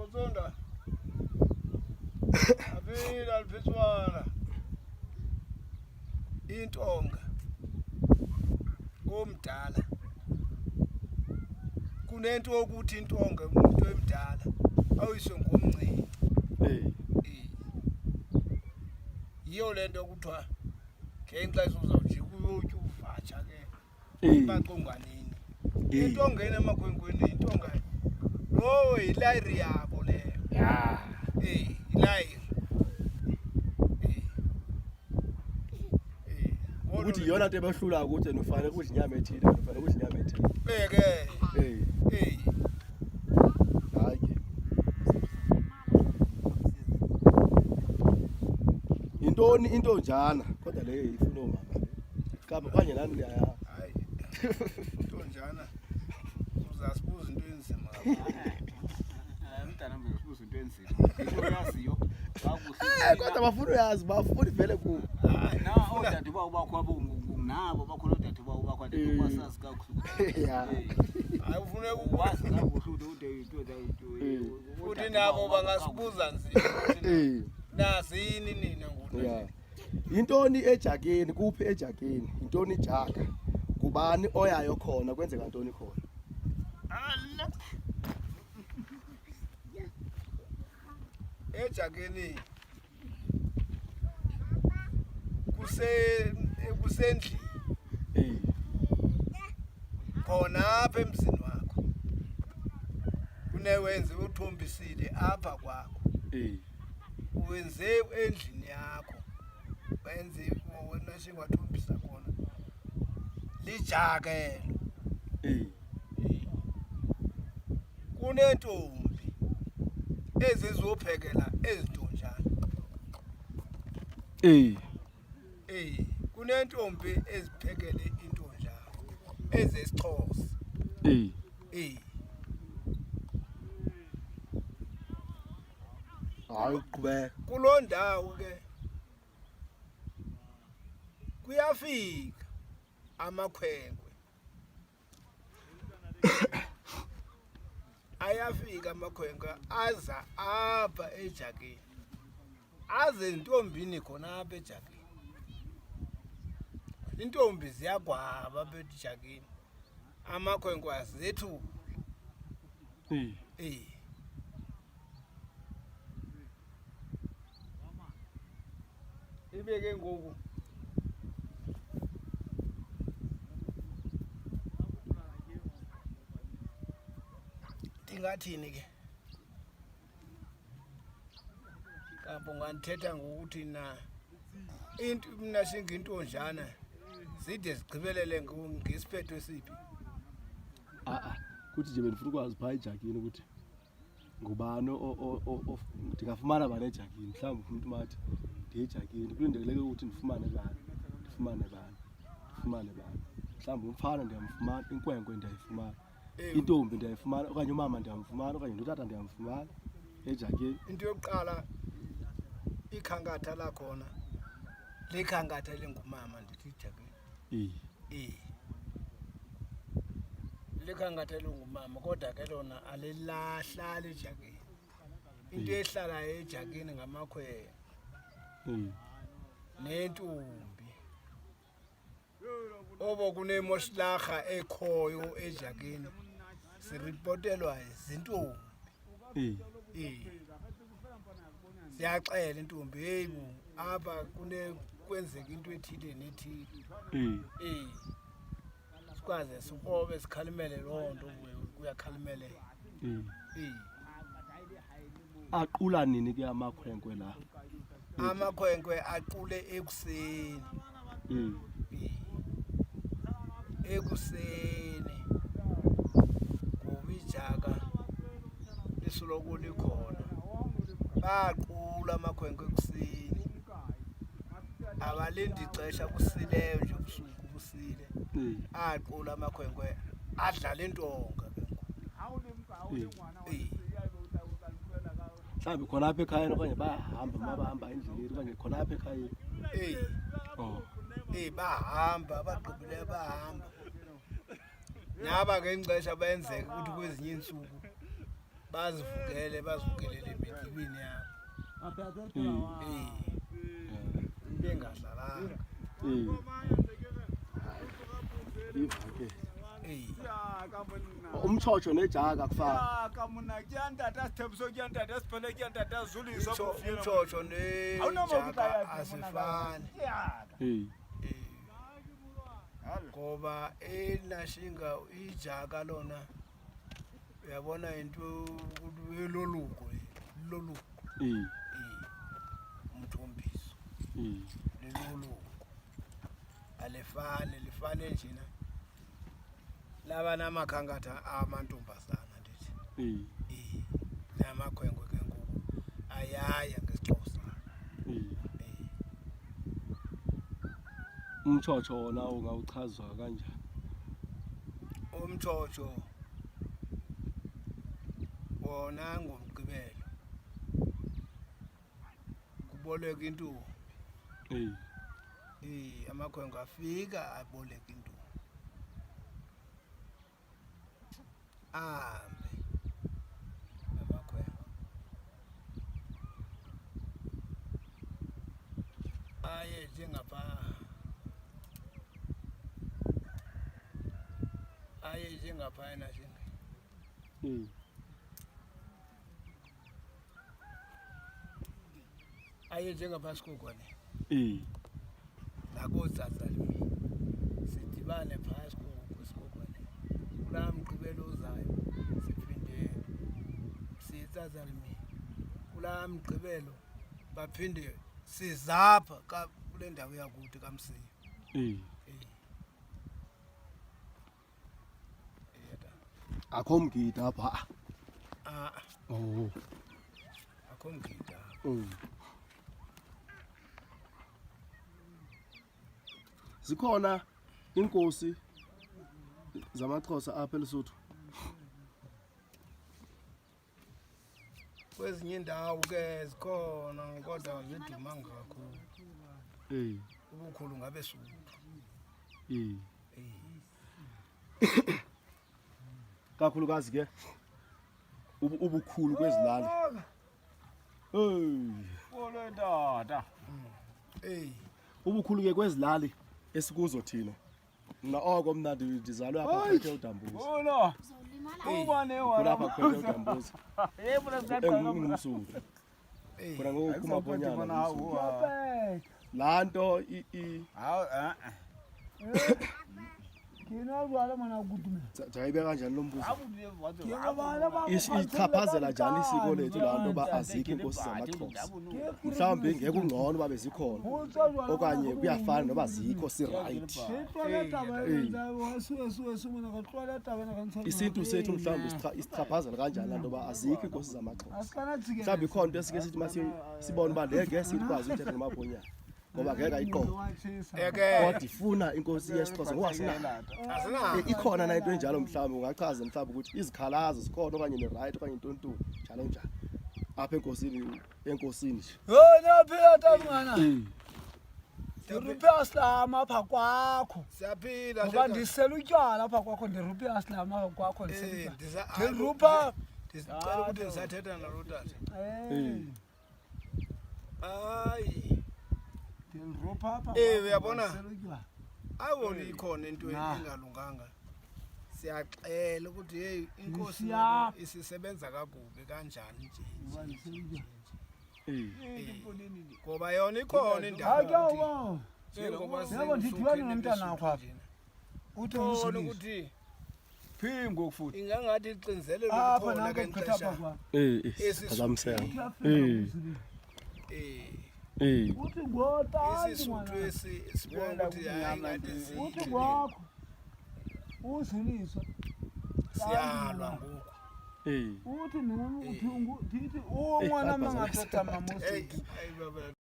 Uzonda. Aphila aliphiswana. Intonga. Omdala. Kunento ukuthi intonga umuntu emdala awuyiswe ngomncane. Yiyo lento kuthiwa ngenxa izozawujika uyotya uvatsha ke. Baqonganini. Intongeni emakhwenkweni intonga. Oh, ilayiri yabo leyo. Ya. Ilayiri. Ukuthi yona into ebahlula ukuthi nofanele ukudla inyama ethile, nofanele ukudla inyama ethile. Beke. Hayi ke. Intoni intonjana kodwa le ifuna omama le. Kambe manje nani le ya. Hayi. Intonjana. Uzasibuza into enzima. Mntana mbe usibuza into enzima. Into yaziyo. Kodwa bafuna uyazi, bafuna vele ku. Na odade ba ubakho nabo bakhona odade ba ubakho ade kwasazi kakhulu. Ya. Hayi ufuneka Ukwazi kakhulu ude futhi nabo bangasibuza nzima. Nasini nina ngoku. Ya. Intoni ejakeni kuphi ejakeni? Intoni ijaka? Kubani oyayo khona kwenzeka ntoni khona? Ejakeni kusendlini khona apha emzini wakho kunewenze uthombisile apha kwakho uwenze endlini yakho wenze wena singwathombisa khona lijakelo kunentombi ezizophekela ezintonjana kunentombi eziphekele intonjana ezesixhosa Hayi uqhubeka. kuloo ndawo ke kuyafika amakhwenkwe ayafika amakhwenkwe aza apha ejakeni aze intombini khona apha ejakeni intombi ziyagwaba apha ejakeni amakhwenkwe azethu ibeke ngoku ndingathini ke kampo nganthetha ngokuthi na into mina singintonjana zide zigqibelele ngesiphetho esiphi Kuthi nje benifuna ukwazi pha ejakini ukuthi ngubani ndingafumana bani ejakini mhlawumbe ufuna umathi ndiyejakini kulindeleke ukuthi ndifumane bani mhlawumbe umfana ndiyamfumana inkwenkwe ndiyayifumana intombi ndiyayifumana okanye umama ndiyamfumana okanye notata ndiyamfumana ejakini. Into yokuqala ikhankatha lakhona likhankatha lengumama ndithi ejakini likhankatha lengumama kodwa ke lona alilahlala ejakini into ehlala ejakini ngamakhwenkwe nentombi obo kunemoshlarha ekhoyo ejakini siripotelwa izintombi siyaxela intombi heyibu apha kwenzeka into ethile nethile sikwaze sikrobe sikhalimele loo nto kuyakhalimele Aqula nini ke amakhwenkwe la? Amakhwenkwe aqule ekuseni ngoba ijaka lisoloko likhona baqula amakhwenkwe ekuseni abalindi ixesha kusileyo nje ubusuku busile aqula amakhwenkwe adlala intonga mhlawumbe khona apha ekhayeni okanye bahamba mabahamba endleleni okanye khona apha ekhayeni bahamba abagqibileyo bahamba naba ngexesha bayenzeka ukuthi kwezinye insuku bazivukele emicibini yabo into engadlalanga umtshotsho nejaka kufana umtshotsho nejaka asifani ngoba elashinga ijaka lona uyabona into loluko umthombiso leloluko alifane lifane njena laba namakhankatha amantombazana ndithi namakhwenkwe ke ngoku ayaya ngesixhosa umtshotsho wona ungawuchazwa kanjani umtshotsho wona ngomgqibelo kuboleka intombi amakhwenkwe afika aboleka intombi ahambe amakhwenkwe aye njengaphayana aye njengaphasi kokwane nakodzadzalimi sidibane phasi kwesikokwane kulaa mgqibelo ozayo siphinde siyetsadzalimi kulaa mgqibelo baphinde sizapha kule ndawo yakuthi kaMsiya akho mgidi apha akho mgidi zikhona inkosi zamaXhosa apha eLesotho kwezinye indawo ke zikhona kodwa zidumanga kakhulu ubukhulu ngabe Suthu kakhulukazi ke ubukhulu kwezilali olendada ubukhulu ke kwezilali esikuzo thina mina oko mna ndizalwe apha phethe uDambuza kulapha phethe uDambuza engumSuthu khona ngokumaponyana laa nto jayibeka kanjani lo mbuzo ichaphazela njani isiko lethu laa nto uba azikho iinkosi zamaXhosa mhlawumbi ngeke ungcono uba bezikhona okanye kuyafana noba zikho sirayithi isintu sethu mhlawumbi isichaphazela kanjani laa nto uba azikho iinkosi zamaXhosa mhlawumbi ikhona into esike sithi masibone uba lenge sikwazi uthetha nomabhonyana ngoba ngeke ayiqonde kodwa ifuna inkosi yesiXhosa ngoba ikhona na into enjalo mhlawumbi ungachaza mhlawumbi ukuthi izikhalazo zikhona okanye ne-right okanye intontoni njalo njalo apha enkosini nje naphila tamngana ndiruphe asilama apha kwakho siyaphila ngoba ndisela utywala apha kwakho ndiruphe asilama apha kwakho ndirupha ndicela ukuthi ndisathetha nalo tata hayi uyabona awona ikhona into engalunganga siyaxela ukuthi hey inkosi isisebenza kakubi kanjani nje ngoba yona ikhona indawo njengoba ndidibane nomntana wakho apha uthi ukuthi phingo futhi ingangathi ixinzelelo apha nange xesha phazamisela uthi ngotata isisuthu esibona ukuthi hayi ngathi uthi kwakho uziliswa siyalwa ngoku uthi noma uthi ndithi umwana mangathetha mamosi hey baba